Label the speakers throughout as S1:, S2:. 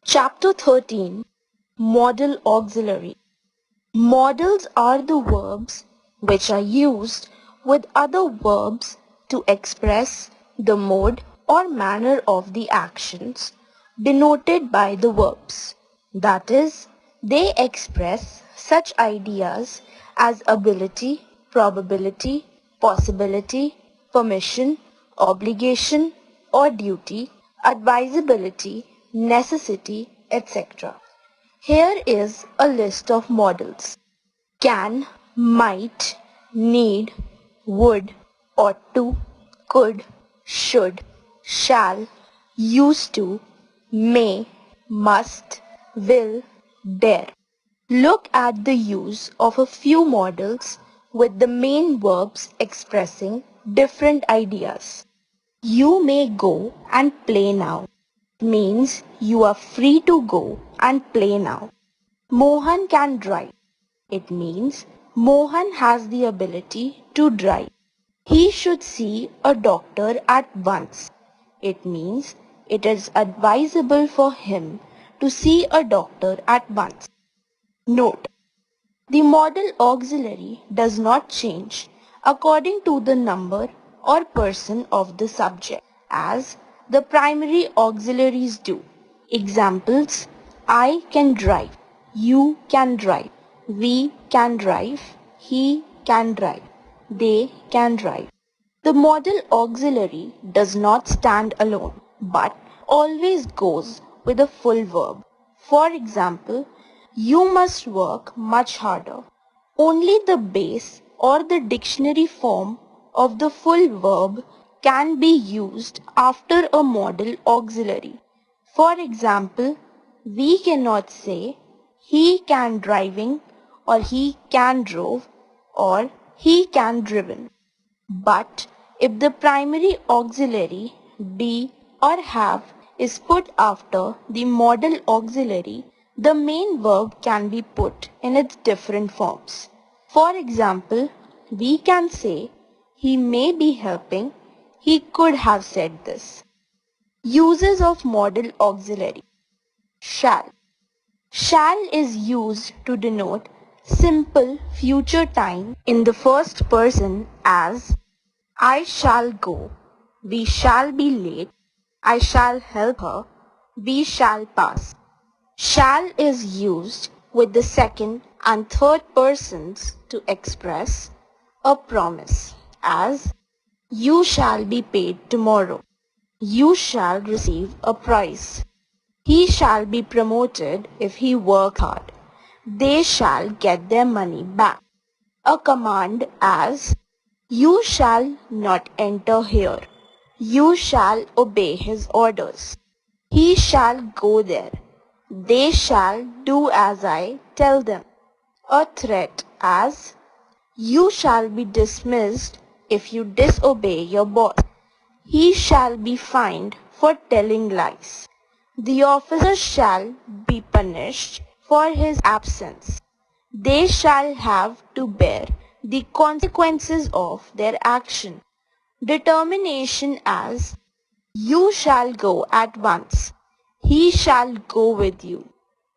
S1: Chapter 13. Modal Auxiliary. Modals are the verbs which are used with other verbs to express the mode or manner of the actions denoted by the verbs. That is, they express such ideas as ability, probability, possibility, permission, obligation or duty, advisability, necessity, etc. Here is a list of modals: can, might, need, would, ought to, could, should, shall, used to, may, must, will, dare. Look at the use of a few modals with the main verbs expressing different ideas. You may go and play now means you are free to go and play now. Mohan can drive. It means Mohan has the ability to drive. He should see a doctor at once. It means it is advisable for him to see a doctor at once. Note: the modal auxiliary does not change according to the number or person of the subject, as the primary auxiliaries do. Examples: I can drive, you can drive, we can drive, he can drive, they can drive. The modal auxiliary does not stand alone, but always goes with a full verb. For example, you must work much harder. Only the base or the dictionary form of the full verb can be used after a modal auxiliary. For example, we cannot say he can driving or he can drove or he can driven. But if the primary auxiliary be or have is put after the modal auxiliary, the main verb can be put in its different forms. For example, we can say he may be helping, he could have said this. Uses of modal auxiliary. Shall. Shall is used to denote simple future time in the first person as I shall go, we shall be late, I shall help her, we shall pass. Shall is used with the second and third persons to express a promise, as you shall be paid tomorrow, you shall receive a prize, he shall be promoted if he work hard, they shall get their money back. A command as you shall not enter here. You shall obey his orders. He shall go there. They shall do as I tell them. A threat as you shall be dismissed if you disobey your boss. He shall be fined for telling lies. The officer shall be punished for his absence. They shall have to bear the consequences of their action. Determination as you shall go at once. He shall go with you.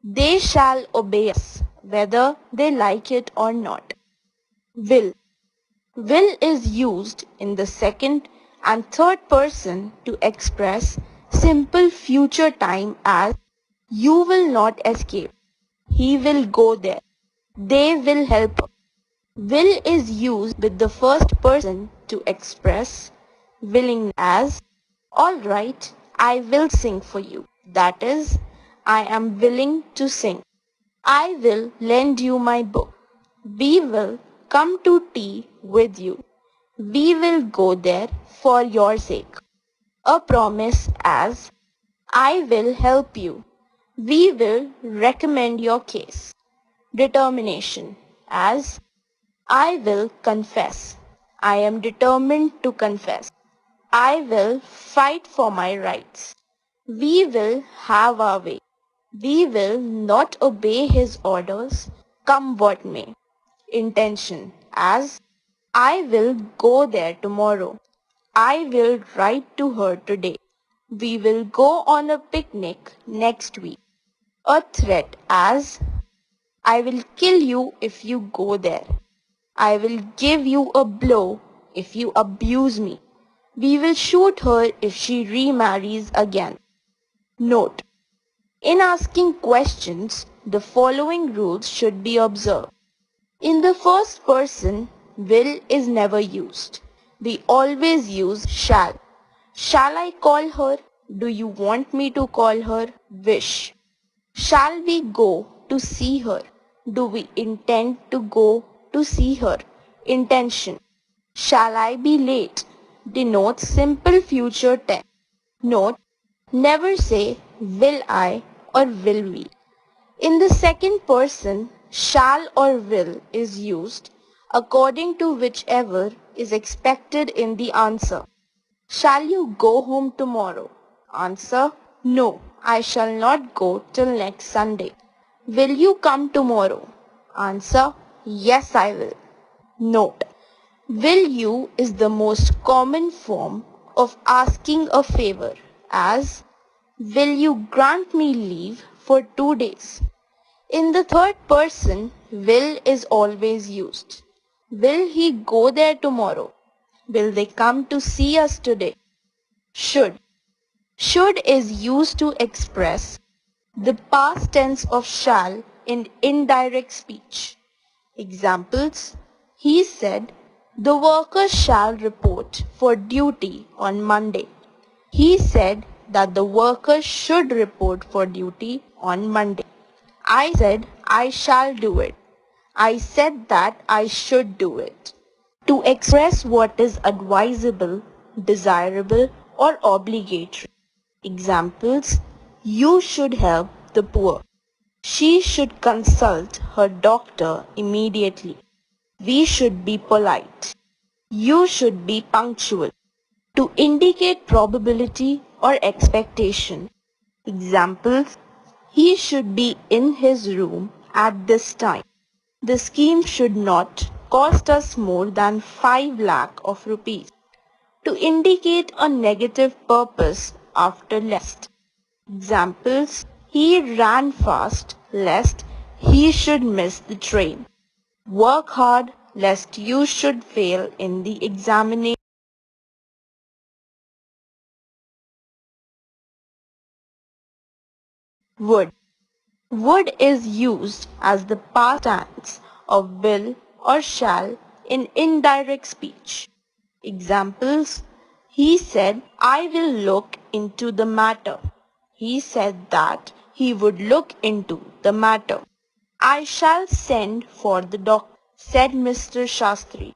S1: They shall obey us, whether they like it or not. Will. Will is used in the second and third person to express simple future time as you will not escape. He will go there. They will help. Will is used with the first person to express willing as alright, I will sing for you. That is, I am willing to sing. I will lend you my book. We will come to tea with you. We will go there for your sake. A promise as I will help you. We will recommend your case. Determination as I will confess. I am determined to confess. I will fight for my rights. We will have our way. We will not obey his orders, come what may. Intention as I will go there tomorrow. I will write to her today. We will go on a picnic next week. A threat as, I will kill you if you go there. I will give you a blow if you abuse me. We will shoot her if she remarries again. Note: in asking questions, the following rules should be observed. In the first person, will is never used. We always use shall. Shall I call her? Do you want me to call her? Wish. Shall we go to see her? Do we intend to go to see her? Intention. Shall I be late? Denotes simple future tense. Note: never say will I or will we. In the second person, shall or will is used according to whichever is expected in the answer. Shall you go home tomorrow? Answer: no, I shall not go till next Sunday. Will you come tomorrow? Answer: yes, I will. Note: will you is the most common form of asking a favor, as, will you grant me leave for 2 days? In the third person, will is always used. Will he go there tomorrow? Will they come to see us today? Should. Should is used to express the past tense of shall in indirect speech. Examples: he said, the workers shall report for duty on Monday. He said that the workers should report for duty on Monday. I said I shall do it. I said that I should do it. To express what is advisable, desirable, or obligatory. Examples: you should help the poor. She should consult her doctor immediately. We should be polite. You should be punctual. To indicate probability or expectation. Examples: he should be in his room at this time. The scheme should not cost us more than 5 lakh of rupees. To indicate a negative purpose after lest. Examples: he ran fast lest he should miss the train. Work hard lest you should fail in the examination. Would. Would is used as the past tense of will or shall in indirect speech. Examples: he said, I will look into the matter. He said that he would look into the matter. I shall send for the doctor, said Mr. Shastri.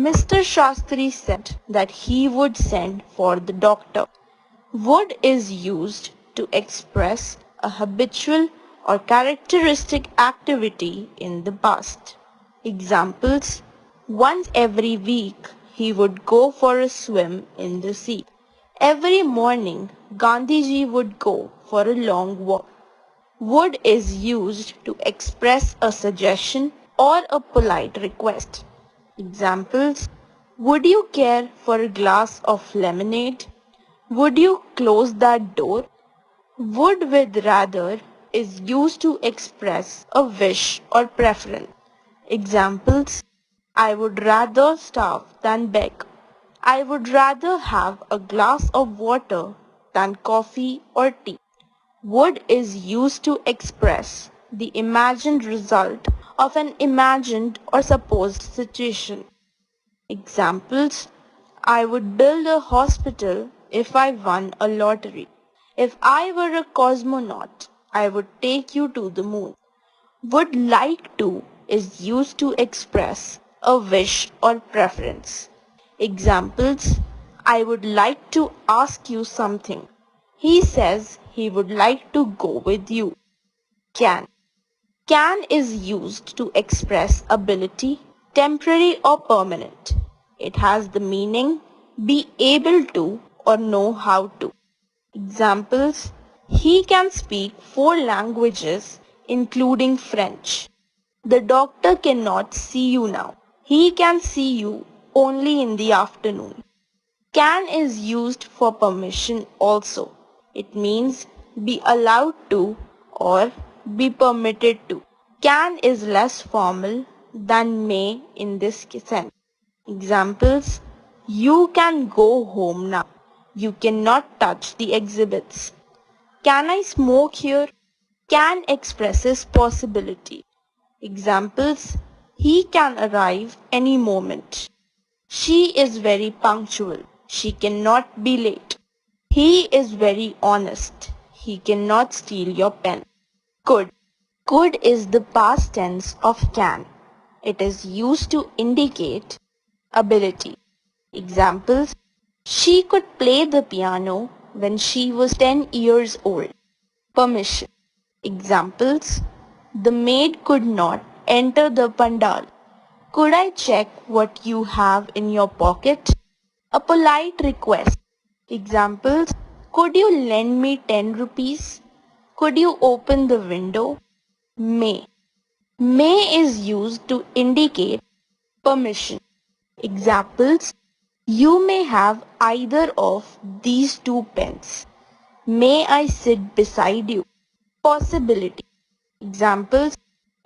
S1: Mr. Shastri said that he would send for the doctor. Would is used to express a habitual or characteristic activity in the past. Examples: once every week he would go for a swim in the sea. Every morning Gandhiji would go for a long walk. Would is used to express a suggestion or a polite request. Examples: would you care for a glass of lemonade? Would you close that door? Would with rather is used to express a wish or preference. Examples: I would rather starve than beg. I would rather have a glass of water than coffee or tea. Would is used to express the imagined result of an imagined or supposed situation. Examples: I would build a hospital if I won a lottery. If I were a cosmonaut, I would take you to the moon. Would like to is used to express a wish or preference. Examples: I would like to ask you something. He says he would like to go with you. Can. Can is used to express ability, temporary or permanent. It has the meaning be able to or know how to. Examples: he can speak 4 languages including French. The doctor cannot see you now. He can see you only in the afternoon. Can is used for permission also. It means be allowed to or be permitted to. Can is less formal than may in this sense. Examples: you can go home now. You cannot touch the exhibits. Can I smoke here? Can expresses possibility. Examples: he can arrive any moment. She is very punctual. She cannot be late. He is very honest. He cannot steal your pen. Could. Could is the past tense of can. It is used to indicate ability. Examples: she could play the piano when she was 10 years old. Permission. Examples: the maid could not enter the pandal. Could I check what you have in your pocket? A polite request. Examples: could you lend me 10 rupees? Could you open the window? May. May is used to indicate permission. Examples: you may have either of these two pens. May I sit beside you? Possibility. Examples: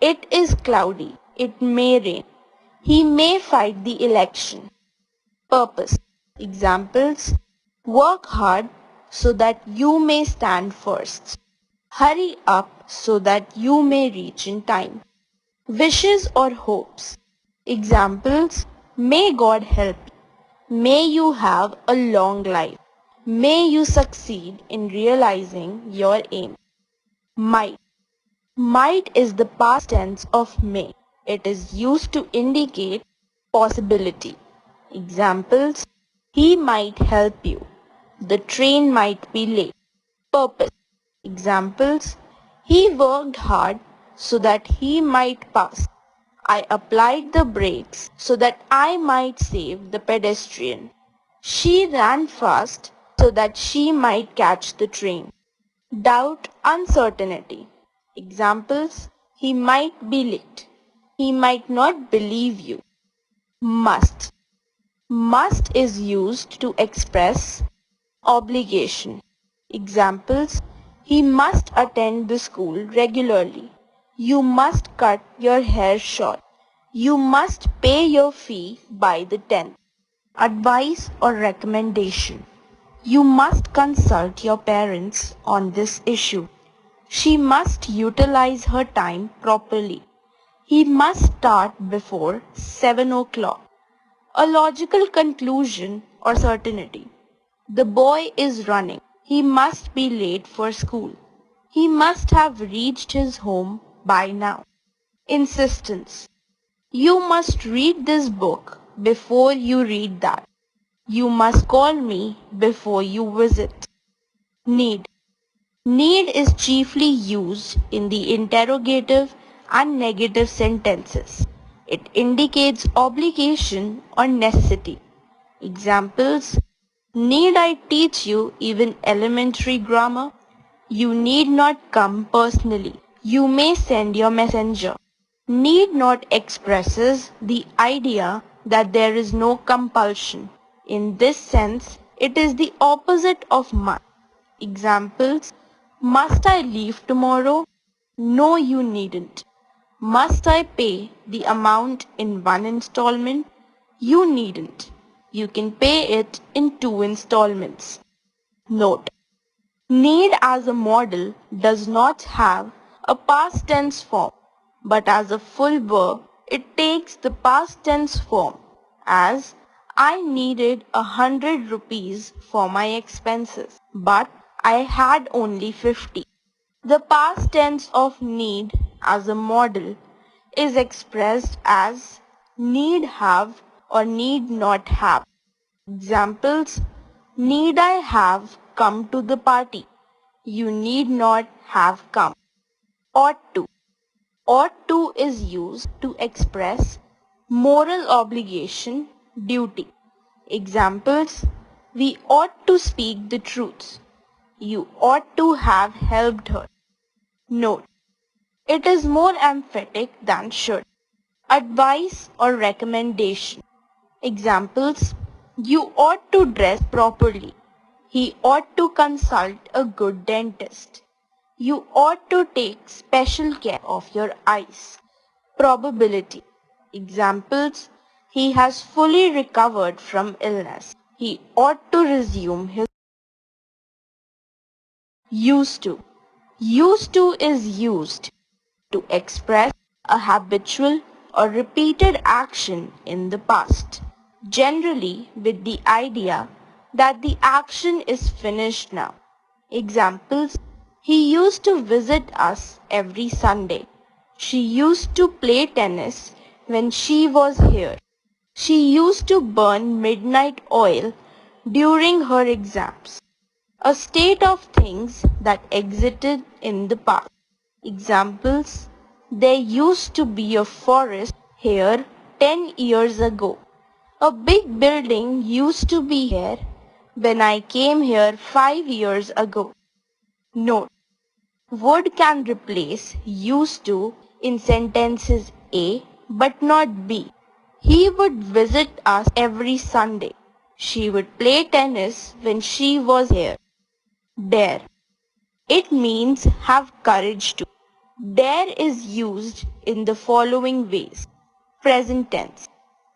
S1: it is cloudy. It may rain. He may fight the election. Purpose. Examples: work hard so that you may stand first. Hurry up so that you may reach in time. Wishes or hopes. Examples: may God help you. May you have a long life. May you succeed in realizing your aim. Might. Might is the past tense of may. It is used to indicate possibility. Examples: he might help you. The train might be late. Purpose. Examples: he worked hard so that he might pass. I applied the brakes so that I might save the pedestrian. She ran fast so that she might catch the train. Doubt, uncertainty. Examples: he might be late. He might not believe you. Must. Must is used to express obligation. Examples: he must attend the school regularly. You must cut your hair short. You must pay your fee by the 10th. Advice or recommendation. You must consult your parents on this issue. She must utilize her time properly. He must start before 7 o'clock. A logical conclusion or certainty. The boy is running. He must be late for school. He must have reached his home by now. Insistence. You must read this book before you read that. You must call me before you visit. Need. Need is chiefly used in the interrogative and negative sentences. It indicates obligation or necessity. Examples: need I teach you even elementary grammar? You need not come personally. You may send your messenger. Need not expresses the idea that there is no compulsion. In this sense, it is the opposite of must. Examples: must I leave tomorrow? No, you needn't. Must I pay the amount in one installment? You needn't. You can pay it in two installments. Note: need as a modal does not have a past tense form, but as a full verb, it takes the past tense form as I needed 100 rupees for my expenses, but I had only 50. The past tense of need as a modal is expressed as need have or need not have. Examples: need I have come to the party? You need not have come. Ought to. Ought to is used to express moral obligation, duty. Examples: we ought to speak the truth. You ought to have helped her. Note: it is more emphatic than should. Advice or recommendation. Examples: you ought to dress properly. He ought to consult a good dentist. You ought to take special care of your eyes. Probability. Examples. He has fully recovered from illness. He ought to resume his used to. Used to is used to express a habitual or repeated action in the past, generally with the idea that the action is finished now. Examples. He used to visit us every Sunday. She used to play tennis when she was here. She used to burn midnight oil during her exams. A state of things that existed in the past. Examples. There used to be a forest here 10 years ago. A big building used to be here when I came here 5 years ago. Note. Word can replace used to in sentences A but not B. He would visit us every Sunday. She would play tennis when she was here. Dare. It means have courage to. Dare is used in the following ways. Present tense.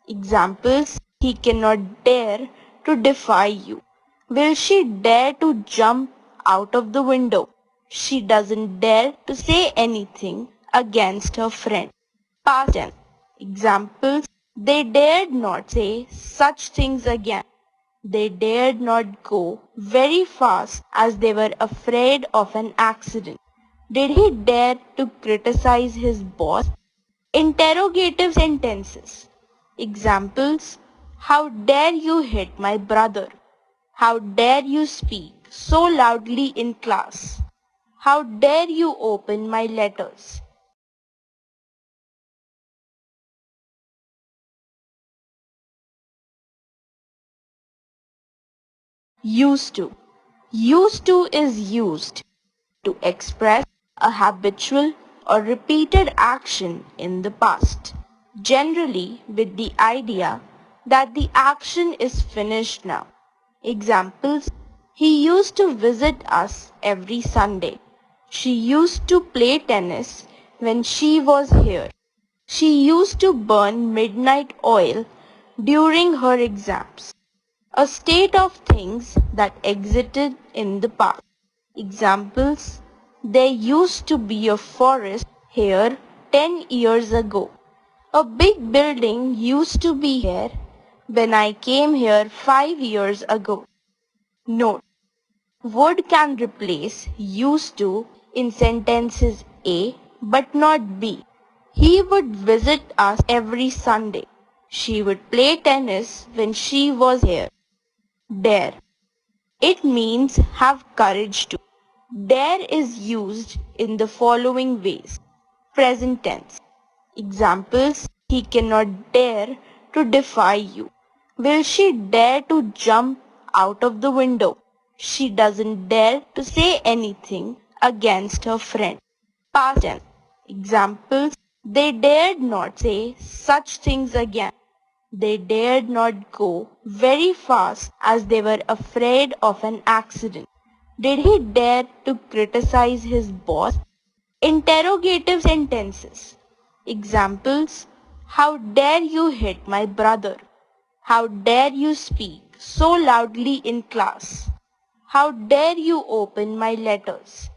S1: Examples. He cannot dare to defy you. Will she dare to jump out of the window? She doesn't dare to say anything against her friend. Past tense. Examples. They dared not say such things again. They dared not go very fast as they were afraid of an accident. Did he dare to criticize his boss? Interrogative sentences. Examples. How dare you hit my brother? How dare you speak so loudly in class? How dare you open my letters? Used to. Used to is used to express a habitual or repeated action in the past, generally with the idea that the action is finished now. Examples. He used to visit us every Sunday. She used to play tennis when she was here. She used to burn midnight oil during her exams. A state of things that existed in the past. Examples. There used to be a forest here 10 years ago. A big building used to be here when I came here 5 years ago. Note. Word can replace used to in sentences A but not B. He would visit us every Sunday. She would play tennis when she was here. Dare. It means have courage to. Dare is used in the following ways. Present tense. Examples. He cannot dare to defy you. Will she dare to jump out of the window? She doesn't dare to say anything against her friend. Past tense. Examples. They dared not say such things again. They dared not go very fast as they were afraid of an accident. Did he dare to criticize his boss? Interrogative sentences. Examples. How dare you hit my brother? How dare you speak so loudly in class? How dare you open my letters?